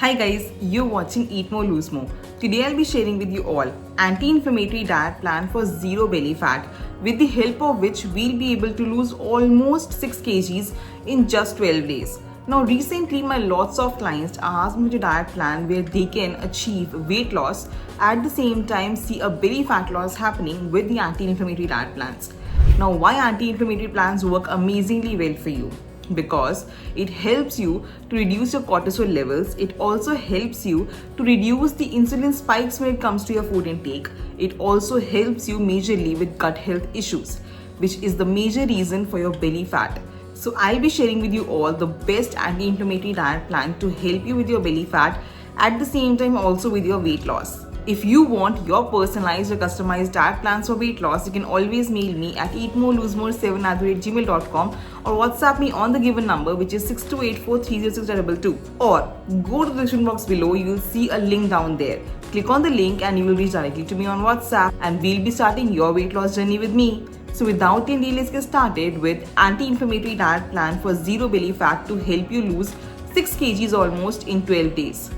Hi guys, you're watching Eat More Lose More. Today I'll be sharing with you all anti-inflammatory diet plan for zero belly fat, with the help of which we'll be able to lose almost 6 kgs in just 12 days. Now recently my lots of clients asked me to diet plan where they can achieve weight loss at the same time see a belly fat loss happening with the anti-inflammatory diet plans. Now why anti-inflammatory plans work amazingly well for you? Because it helps you to reduce your cortisol levels. It also helps you to reduce the insulin spikes when it comes to your food intake. It also helps you majorly with gut health issues, which is the major reason for your belly fat. So I'll be sharing with you all the best anti-inflammatory diet plan to help you with your belly fat, at the same time also with your weight loss. If you want your personalized or customized diet plans for weight loss, you can always mail me at eatmorelosmore7@gmail.com or WhatsApp me on the given number, which is 6284306222. Or go to the description box below, you will see a link down there. Click on the link and you will reach directly to me on WhatsApp, and we'll be starting your weight loss journey with me. So without any delay, let's get started with anti-inflammatory diet plan for zero belly fat to help you lose 6 kgs almost in 12 days.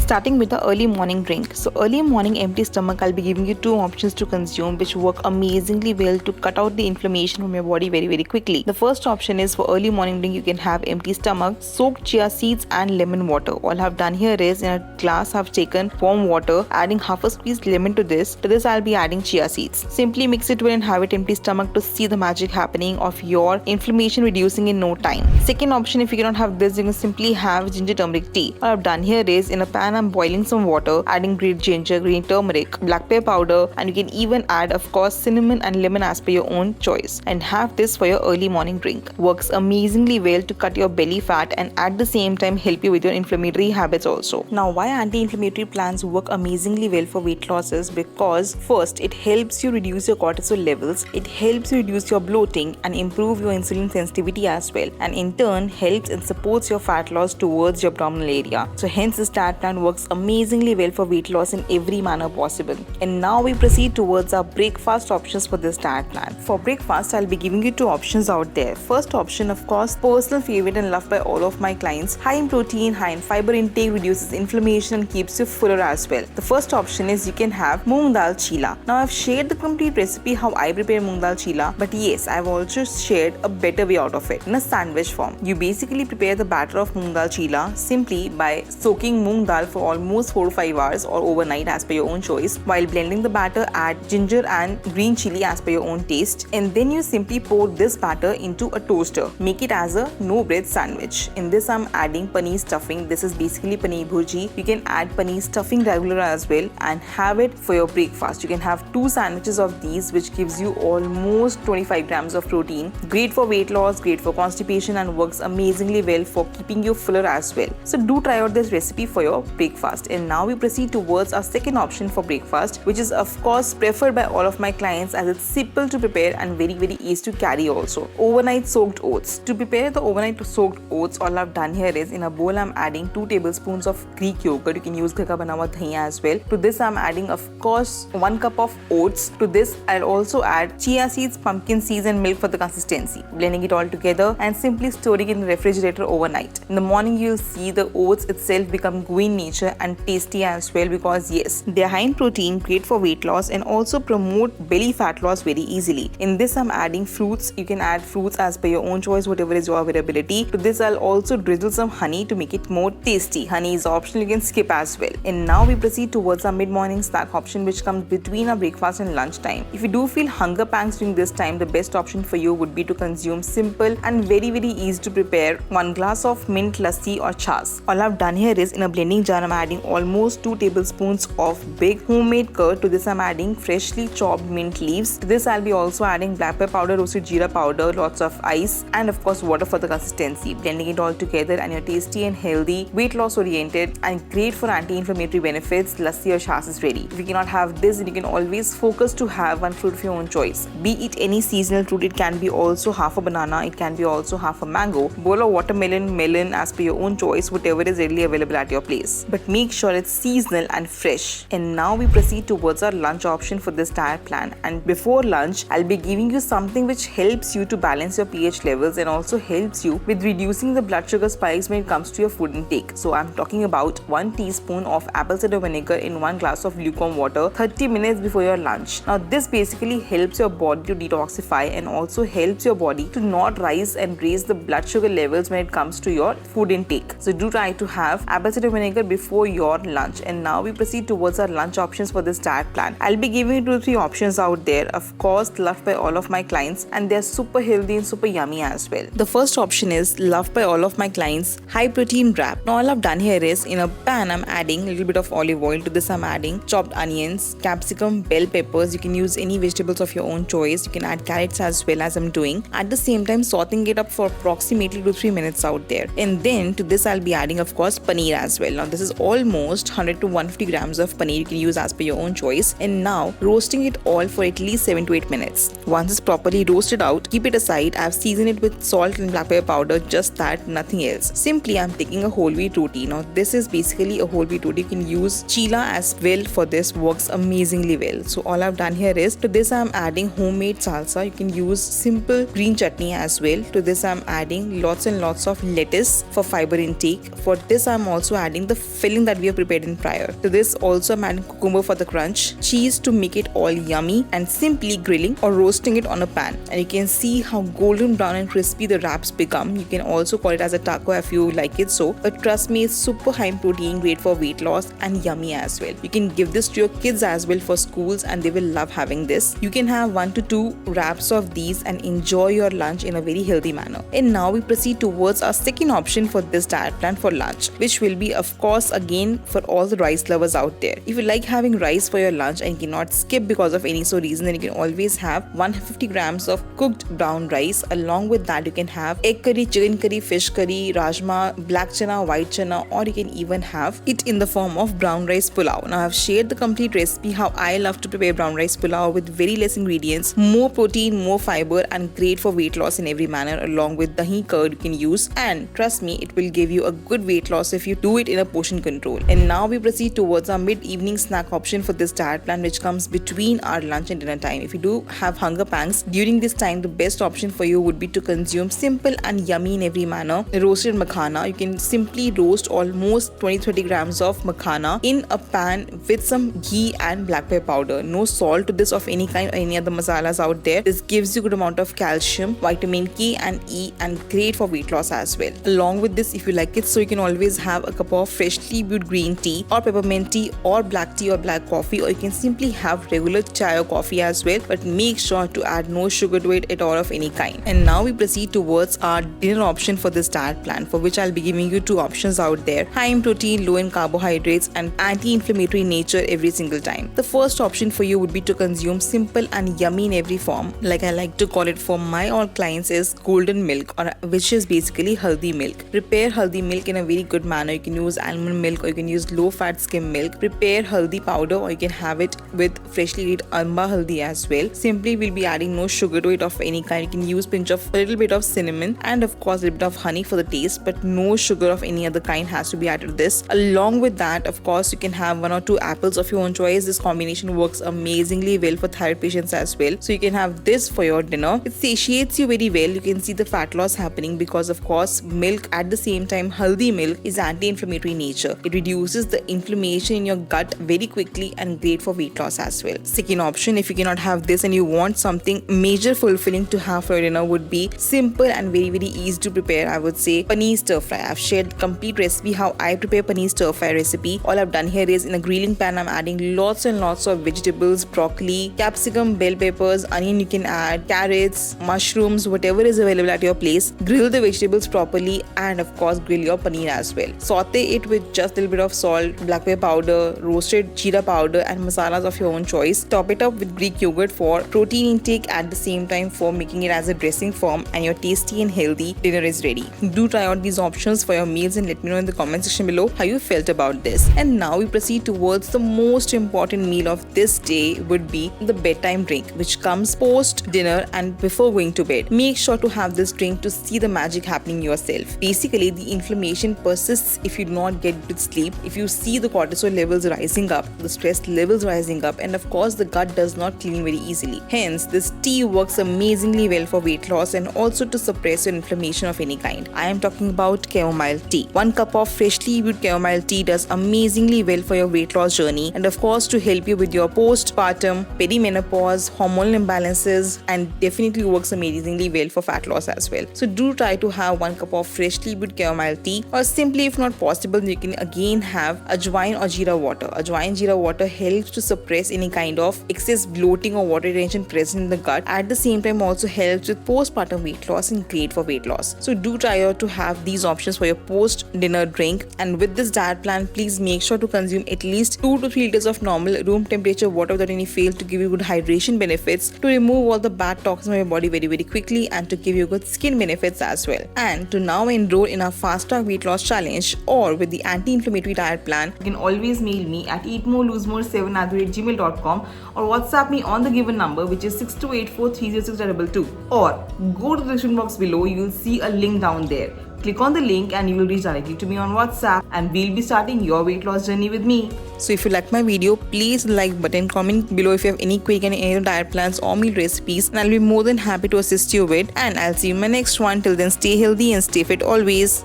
Starting with the early morning drink. So early morning empty stomach, I'll be giving you 2 options to consume which work amazingly well to cut out the inflammation from your body very quickly. The first option is for early morning drink, you can have empty stomach, soaked chia seeds and lemon water. All I've done here is in a glass I've taken warm water, adding half a squeezed lemon to this. To this I'll be adding chia seeds. Simply mix it well and have it empty stomach to see the magic happening of your inflammation reducing in no time. Second option, if you cannot have this, you can simply have ginger turmeric tea. All I've done here is in a pan I'm boiling some water, adding green ginger, green turmeric, black pepper powder, and you can even add of course cinnamon and lemon as per your own choice, and have this for your early morning drink. Works amazingly well to cut your belly fat and at the same time help you with your inflammatory habits also. Now why anti-inflammatory plans work amazingly well for weight loss is because first, it helps you reduce your cortisol levels, it helps you reduce your bloating and improve your insulin sensitivity as well, and in turn helps and supports your fat loss towards your abdominal area. So hence this diet plan works amazingly well for weight loss in every manner possible. And now we proceed towards our breakfast options for this diet plan. For breakfast, I'll be giving you 2 options out there. First option, of course, personal favorite and loved by all of my clients. High in protein, high in fiber intake, reduces inflammation and keeps you fuller as well. The first option is you can have moong dal chila. Now I've shared the complete recipe how I prepare moong dal chila, but yes, I've also shared a better way out of it in a sandwich form. You basically prepare the batter of moong dal chila simply by soaking moong dal for almost 4 to 5 hours or overnight as per your own choice. While blending the batter, add ginger and green chili as per your own taste, and then you simply pour this batter into a toaster. Make it as a no bread sandwich. In this I'm adding paneer stuffing. This is basically paneer bhurji. You can add paneer stuffing regular as well and have it for your breakfast. You can have 2 sandwiches of these, which gives you almost 25 grams of protein. Great for weight loss, great for constipation, and works amazingly well for keeping you fuller as well. So do try out this recipe for your breakfast. And now we proceed towards our second option for breakfast, which is of course preferred by all of my clients as it's simple to prepare and very easy to carry also. Overnight soaked oats. To prepare the overnight soaked oats, all I've done here is in a bowl I'm adding 2 tablespoons of Greek yogurt. You can use ghar ka bana hua dahi as well. To this I'm adding of course 1 cup of oats. To this I'll also add chia seeds, pumpkin seeds and milk for the consistency. Blending it all together and simply storing it in the refrigerator overnight. In the morning you'll see the oats itself become gooey in nature and tasty as well, because yes, they are high in protein, great for weight loss and also promote belly fat loss very easily. In this I'm adding fruits. You can add fruits as per your own choice, whatever is your availability. To this I'll also drizzle some honey to make it more tasty. Honey is optional, you can skip as well. And now we proceed towards our mid-morning snack option, which comes between our breakfast and lunch time. If you do feel hunger pangs during this time, the best option for you would be to consume simple and very easy to prepare 1 glass of mint lassi or chas. All I've done here is in a blending jar I'm adding almost 2 tablespoons of big homemade curd. To this I'm adding freshly chopped mint leaves. To this I'll be also adding black pepper powder, roasted jeera powder, lots of ice and of course water for the consistency. Blending it all together and your tasty and healthy, weight loss oriented and great for anti-inflammatory benefits lassi or chas is ready. If you cannot have this, then you can always focus to have one fruit of your own choice. Be it any seasonal fruit, it can be also half a banana, it can be also half a mango, bowl of watermelon, melon as per your own choice, whatever is readily available at your place. but make sure it's seasonal and fresh. And now we proceed towards our lunch option for this diet plan. And before lunch, I'll be giving you something which helps you to balance your pH levels and also helps you with reducing the blood sugar spikes when it comes to your food intake. So I'm talking about 1 teaspoon of apple cider vinegar in 1 glass of lukewarm water 30 minutes before your lunch. Now this basically helps your body to detoxify and also helps your body to not rise and raise the blood sugar levels when it comes to your food intake. So do try to have apple cider vinegar before your lunch. And now we proceed towards our lunch options for this diet plan. I'll be giving you 2 or 3 options out there, of course loved by all of my clients, and they're super healthy and super yummy as well. The first option is loved by all of my clients, high protein wrap. Now all I've done here is in a pan I'm adding a little bit of olive oil. To this I'm adding chopped onions, capsicum, bell peppers. You can use any vegetables of your own choice. You can add carrots as well as I'm doing. At the same time sauteing it up for approximately 2 to 3 minutes out there. And then to this I'll be adding of course paneer as well. Now this is almost 100 to 150 grams of paneer. You can use as per your own choice. And now roasting it all for at least 7 to 8 minutes. Once it's properly roasted out, keep it aside. I've seasoned it with salt and black pepper powder, just that, nothing else. Simply I'm taking a whole wheat roti. Now this is basically a whole wheat roti. You can use chila as well for this, works amazingly well. So all I've done here is to this I'm adding homemade salsa. You can use simple green chutney as well. To this I'm adding lots and lots of lettuce for fiber intake. For this I'm also adding the filling that we have prepared in prior. To this also I'm adding cucumber for the crunch, cheese to make it all yummy, and simply grilling or roasting it on a pan. And you can see how golden brown and crispy the wraps become. You can also call it as a taco if you like it so, but trust me, it's super high in protein, great for weight loss and yummy as well. You can give this to your kids as well for schools and they will love having this. You can have 1 to 2 wraps of these and enjoy your lunch in a very healthy manner. And now we proceed towards our second option for this diet plan for lunch, which will be of course again for all the rice lovers out there. If you like having rice for your lunch and cannot skip because of any so reason, then you can always have 150 grams of cooked brown rice. Along with that you can have egg curry, chicken curry, fish curry, rajma, black chana, white chana, or you can even have it in the form of brown rice pulao. Now I've shared the complete recipe how I love to prepare brown rice pulao with very less ingredients, more protein, more fiber, and great for weight loss in every manner. Along with dahi curd you can use, and trust me, it will give you a good weight loss if you do it in a portion control. And now we proceed towards our mid-evening snack option for this diet plan, which comes between our lunch and dinner time. If you do have hunger pangs during this time, the best option for you would be to consume simple and yummy in every manner roasted makhana. You can simply roast almost 20-30 grams of makhana in a pan with some ghee and black pepper powder. No salt to this of any kind or any other masalas out there. This gives you good amount of calcium, vitamin K and E, and great for weight loss as well. Along with this, if you like it so, you can always have a cup of freshly brewed green tea or peppermint tea or black tea or black coffee, or you can simply have regular chai or coffee as well, but make sure to add no sugar to it at all of any kind. And now we proceed towards our dinner option for this diet plan, for which I'll be giving you 2 options out there: high in protein, low in carbohydrates, and anti-inflammatory nature every single time. The first option for you would be to consume simple and yummy in every form, like I like to call it for my all clients, is golden milk, or which is basically haldi milk. Prepare haldi milk in a very good manner. You can use almond milk or you can use low fat skim milk. Prepare haldi powder or you can have it with freshly made amba haldi as well. Simply we'll be adding no sugar to it of any kind. You can use pinch of a little bit of cinnamon and of course a little bit of honey for the taste, but no sugar of any other kind has to be added to this. Along with that, of course, you can have 1 or 2 apples of your own choice. This combination works amazingly well for thyroid patients as well. So you can have this for your dinner. It satiates you very well. You can see the fat loss happening because of course milk, at the same time haldi milk, is anti-inflammatory nature. It reduces the inflammation in your gut very quickly and great for weight loss as well. Second option, if you cannot have this and you want something major fulfilling to have for your dinner, would be simple and very easy to prepare. I would say paneer stir fry. I've shared the complete recipe how I prepare paneer stir fry recipe. All I've done here is in a grilling pan I'm adding lots and lots of vegetables, broccoli, capsicum, bell peppers, onion, you can add carrots, mushrooms, whatever is available at your place. Grill the vegetables properly and of course grill your paneer as well. Saute it with just a little bit of salt, black pepper powder, roasted jeera powder and masalas of your own choice. Top it up with Greek yogurt for protein intake, at the same time for making it as a dressing form, and your tasty and healthy dinner is ready. Do try out these options for your meals and let me know in the comment section below how you felt about this. And now we proceed towards the most important meal of this day, would be the bedtime drink, which comes post dinner and before going to bed. Make sure to have this drink to see the magic happening yourself. Basically, the inflammation persists if you do not get help with sleep. If you see the cortisol levels rising up, the stress levels rising up, and of course the gut does not clean very easily. Hence, this tea works amazingly well for weight loss and also to suppress your inflammation of any kind. I am talking about chamomile tea. 1 cup of freshly brewed chamomile tea does amazingly well for your weight loss journey and of course to help you with your postpartum, perimenopause, hormonal imbalances, and definitely works amazingly well for fat loss as well. So do try to have 1 cup of freshly brewed chamomile tea, or simply if not possible you can again have ajwain or jeera water. Ajwain jeera water helps to suppress any kind of excess bloating or water retention present in the gut. At the same time also helps with postpartum weight loss and great for weight loss. So do try out to have these options for your post dinner drink. And with this diet plan, please make sure to consume at least 2 to 3 liters of normal room temperature water without any fail to give you good hydration benefits, to remove all the bad toxins from your body very quickly, and to give you good skin benefits as well. And to now enroll in our fast track weight loss challenge or with the anti-inflammatory diet plan, you can always mail me at eatmorelosemore7@gmail.com or WhatsApp me on the given number, which is 6284306222, or go to the description box below. You will see a link down there. Click on the link and you will reach directly to me on WhatsApp, and we'll be starting your weight loss journey with me. So if you like my video, please like button, comment below if you have any query on any diet plans or meal recipes, and I'll be more than happy to assist you with. And I'll see you in my next one. Till then, stay healthy and stay fit always.